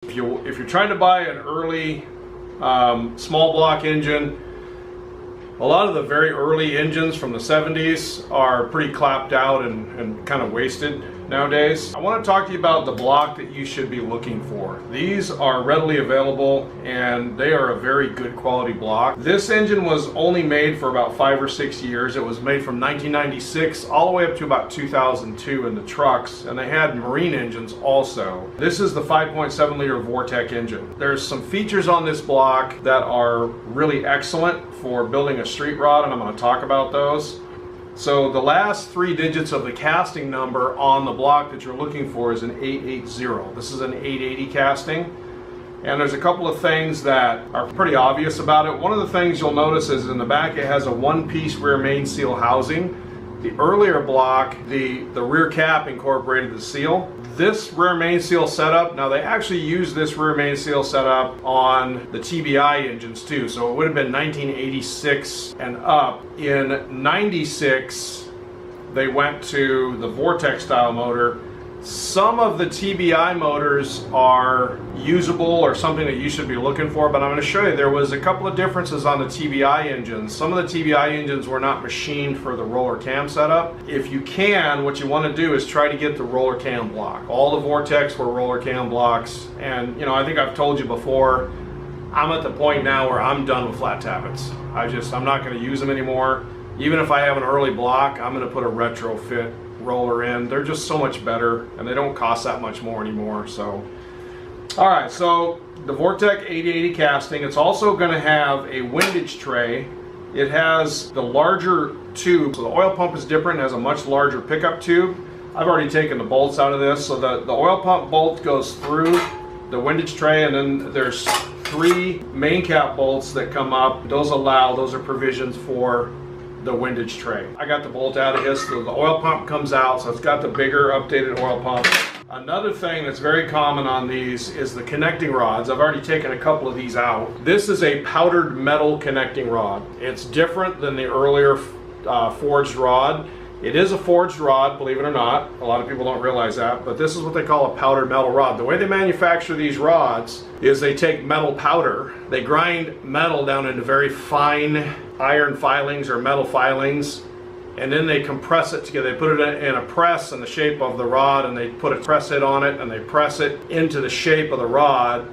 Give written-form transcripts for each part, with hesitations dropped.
If you're trying to buy an early small block engine, a lot of the very early engines from the 70s are pretty clapped out and kind of wasted nowadays. I want to talk to you about the block that you should be looking for. These are readily available and they are a very good quality block. This engine was only made for about 5 or 6 years. It was made from 1996 all the way up to about 2002 in the trucks, and they had marine engines also. This is the 5.7 liter Vortec engine. There's some features on this block that are really excellent for building a street rod, and I'm going to talk about those. So the last 3 digits of the casting number on the block that you're looking for is an 880. This is an 880 casting, and there's a couple of things that are pretty obvious about it. One of the things you'll notice is in the back it has a one-piece rear main seal housing. The earlier block, the rear cap incorporated the seal. This rear main seal setup, now they actually use this rear main seal setup on the TBI engines too, so it would have been 1986 and up. In 96, they went to the Vortec style motor. Some of the TBI motors are usable or something that you should be looking for, but I'm going to show you there was a couple of differences on the TBI engines. Some of the TBI engines were not machined for the roller cam setup. If you can, what you want to do is try to get the roller cam block. All the Vortecs were roller cam blocks, and you know, I think I've told you before, I'm at the point now where I'm done with flat tappets. I'm not going to use them anymore. Even if I have an early block, I'm going to put a retrofit roller in. They're just so much better and they don't cost that much more anymore. So alright, so the Vortec 880 casting, it's also going to have a windage tray. It has the larger tube, so the oil pump is different, it has a much larger pickup tube. I've already taken the bolts out of this, so the oil pump bolt goes through the windage tray, and then there's 3 main cap bolts that come up. Those are provisions for the windage tray. I got the bolt out of this, so the oil pump comes out, so it's got the bigger updated oil pump. Another thing that's very common on these is the connecting rods. I've already taken a couple of these out. This is a powdered metal connecting rod. It's different than the earlier forged rod. It is a forged rod, believe it or not. A lot of people don't realize that, but this is what they call a powdered metal rod. The way they manufacture these rods is they take metal powder, they grind metal down into very fine iron filings or metal filings, and then they compress it together. They put it in a press in the shape of the rod, and they put a press head on it, and they press it into the shape of the rod,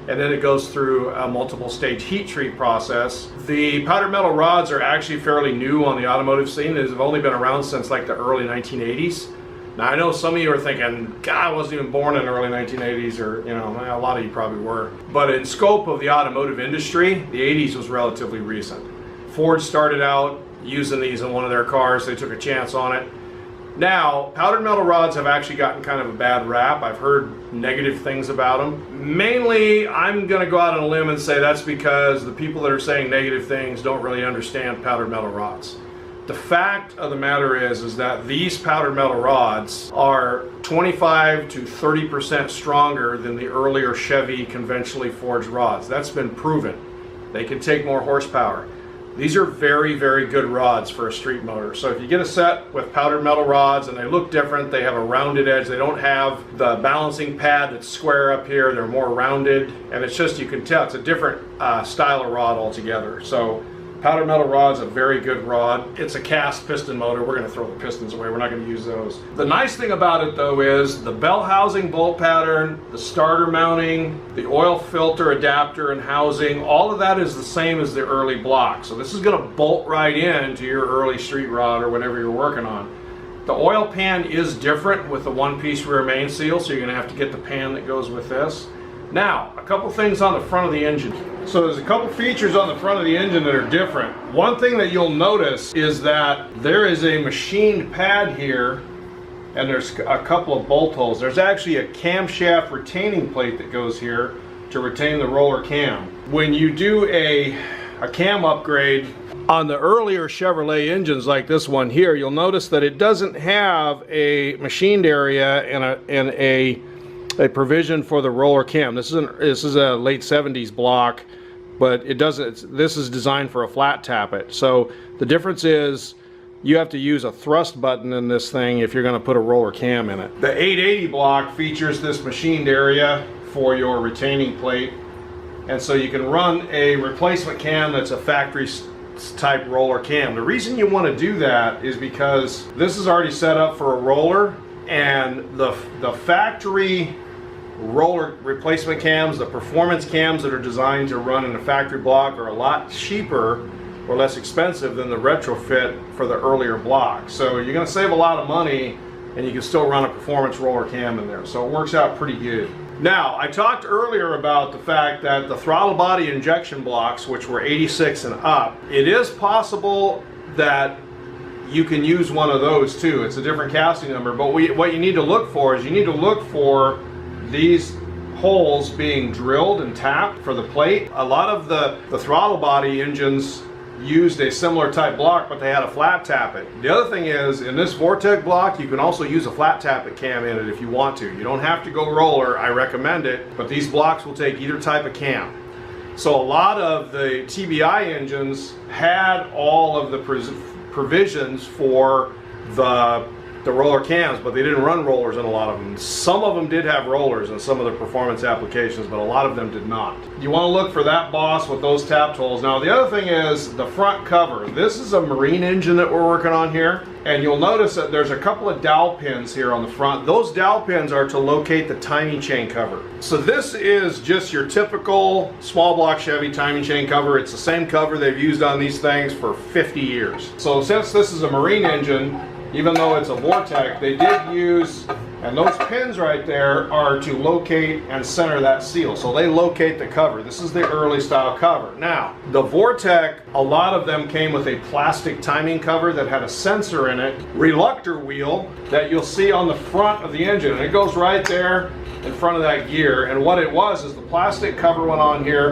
and then it goes through a multiple stage heat treat process. The powdered metal rods are actually fairly new on the automotive scene. They've only been around since like the early 1980s. Now I know some of you are thinking, God, I wasn't even born in the early 1980s, or you know, a lot of you probably were. But in scope of the automotive industry, the 80s was relatively recent. Ford started out using these in one of their cars. They took a chance on it. Now, powdered metal rods have actually gotten kind of a bad rap. I've heard negative things about them. Mainly, I'm going to go out on a limb and say that's because the people that are saying negative things don't really understand powdered metal rods. The fact of the matter is that these powdered metal rods are 25 to 30% stronger than the earlier Chevy conventionally forged rods. That's been proven. They can take more horsepower. These are very, very good rods for a street motor. So if you get a set with powdered metal rods and they look different, they have a rounded edge, they don't have the balancing pad that's square up here, they're more rounded, and it's just, you can tell it's a different style of rod altogether. So powdered metal rod's a very good rod. It's a cast piston motor. We're going to throw the pistons away. We're not going to use those. The nice thing about it though is the bell housing bolt pattern, the starter mounting, the oil filter adapter and housing, all of that is the same as the early block. So this is going to bolt right into your early street rod or whatever you're working on. The oil pan is different with the one-piece rear main seal, so you're going to have to get the pan that goes with this. Now, a couple things on the front of the engine. So there's a couple features on the front of the engine that are different. One thing that you'll notice is that there is a machined pad here, and there's a couple of bolt holes. There's actually a camshaft retaining plate that goes here to retain the roller cam. When you do a cam upgrade on the earlier Chevrolet engines like this one here, you'll notice that it doesn't have a machined area and a provision for the roller cam. This is a late 70s block, but it doesn't. This is designed for a flat tappet. So the difference is you have to use a thrust button in this thing if you're going to put a roller cam in it. The 880 block features this machined area for your retaining plate. And so you can run a replacement cam that's a factory type roller cam. The reason you want to do that is because this is already set up for a roller, and the factory roller replacement cams, the performance cams that are designed to run in a factory block, are a lot cheaper or less expensive than the retrofit for the earlier block. So you're going to save a lot of money, and you can still run a performance roller cam in there. So it works out pretty good. Now, I talked earlier about the fact that the throttle body injection blocks, which were 86 and up, it is possible that you can use one of those too. It's a different casting number, but what you need to look for is you need to look for these holes being drilled and tapped for the plate. A lot of the throttle body engines used a similar type block, but they had a flat tappet. The other thing is, in this Vortec block, you can also use a flat tappet cam in it if you want to. You don't have to go roller, I recommend it, but these blocks will take either type of cam. So a lot of the TBI engines had all of the provisions for the roller cams, but they didn't run rollers in a lot of them. Some of them did have rollers in some of the performance applications, but a lot of them did not. You want to look for that boss with those tapped holes. Now the other thing is the front cover. This is a marine engine that we're working on here, and you'll notice that there's a couple of dowel pins here on the front. Those dowel pins are to locate the timing chain cover. So this is just your typical small block Chevy timing chain cover. It's the same cover they've used on these things for 50 years. So since this is a marine engine, even though it's a Vortec, they did use, and those pins right there are to locate and center that seal. So they locate the cover. This is the early style cover. Now, the Vortec, a lot of them came with a plastic timing cover that had a sensor in it, reluctor wheel that you'll see on the front of the engine. And it goes right there in front of that gear. And what it was is the plastic cover went on here,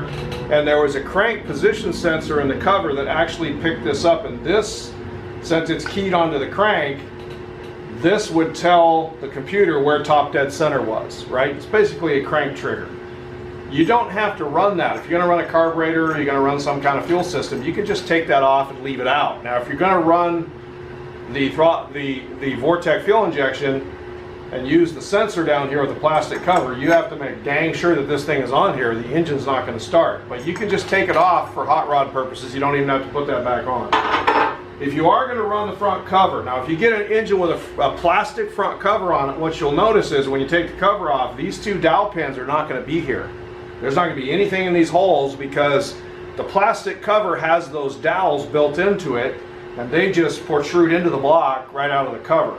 and there was a crank position sensor in the cover that actually picked this up. And this, since it's keyed onto the crank, this would tell the computer where top dead center was, right? It's basically a crank trigger. You don't have to run that. If you're going to run a carburetor or you're going to run some kind of fuel system, you can just take that off and leave it out. Now, if you're going to run the Vortec fuel injection and use the sensor down here with the plastic cover, you have to make dang sure that this thing is on here. The engine's not going to start. But you can just take it off for hot rod purposes. You don't even have to put that back on. If you are going to run the front cover, now if you get an engine with a plastic front cover on it, what you'll notice is when you take the cover off, these two dowel pins are not going to be here. There's not going to be anything in these holes because the plastic cover has those dowels built into it, and they just protrude into the block right out of the cover.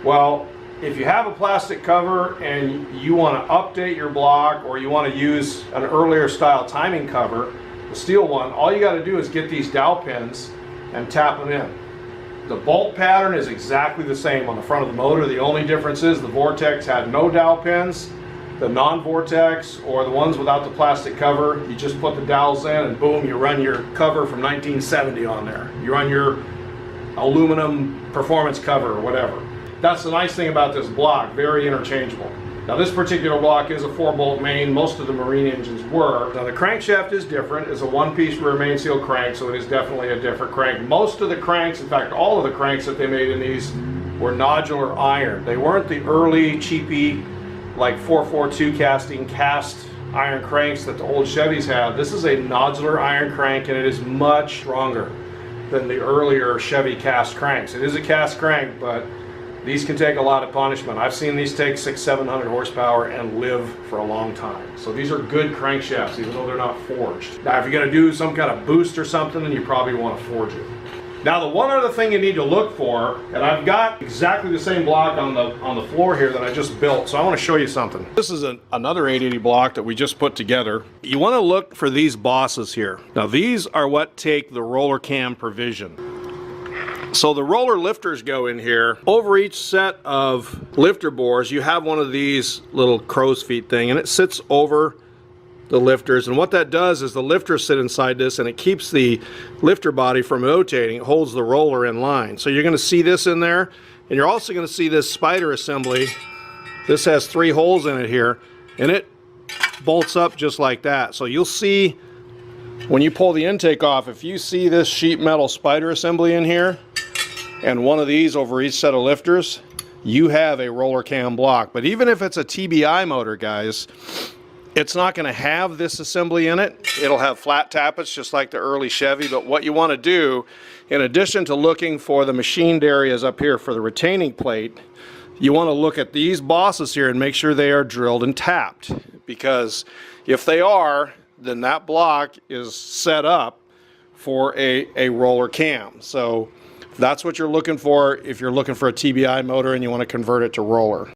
Well, if you have a plastic cover and you want to update your block, or you want to use an earlier style timing cover, the steel one, all you got to do is get these dowel pins and tap them in. The bolt pattern is exactly the same on the front of the motor. The only difference is the Vortex had no dowel pins. The non-Vortex, or the ones without the plastic cover, you just put the dowels in and boom, you run your cover from 1970 on there. You run your aluminum performance cover or whatever. That's the nice thing about this block, very interchangeable. Now this particular block is a 4-bolt main. Most of the marine engines were. Now the crankshaft is different. It's a one-piece rear main seal crank, so it is definitely a different crank. Most of the cranks, in fact all of the cranks that they made in these, were nodular iron. They weren't the early cheapy like 442 casting cast iron cranks that the old Chevys had. This is a nodular iron crank, and it is much stronger than the earlier Chevy cast cranks. It is a cast crank, but these can take a lot of punishment. I've seen these take 600-700 horsepower and live for a long time. So these are good crankshafts, even though they're not forged. Now, if you're going to do some kind of boost or something, then you probably want to forge it. Now, the one other thing you need to look for, and I've got exactly the same block on the floor here that I just built, so I want to show you something. This is another 880 block that we just put together. You want to look for these bosses here. Now, these are what take the roller cam provision. So the roller lifters go in here. Over each set of lifter bores, you have one of these little crow's feet thing, and it sits over the lifters. And what that does is the lifters sit inside this, and it keeps the lifter body from rotating. It holds the roller in line. So you're going to see this in there, and you're also going to see this spider assembly. This has 3 holes in it here, and it bolts up just like that. So you'll see when you pull the intake off, if you see this sheet metal spider assembly in here, and one of these over each set of lifters, you have a roller cam block. But even if it's a TBI motor, guys, It's not going to have this assembly in it. It'll have flat tappets just like the early Chevy, but what you want to do, in addition to looking for the machined areas up here for the retaining plate, you want to look at these bosses here and make sure they are drilled and tapped, because if they are, then that block is set up for a roller cam. So that's what you're looking for if you're looking for a TBI motor and you want to convert it to roller.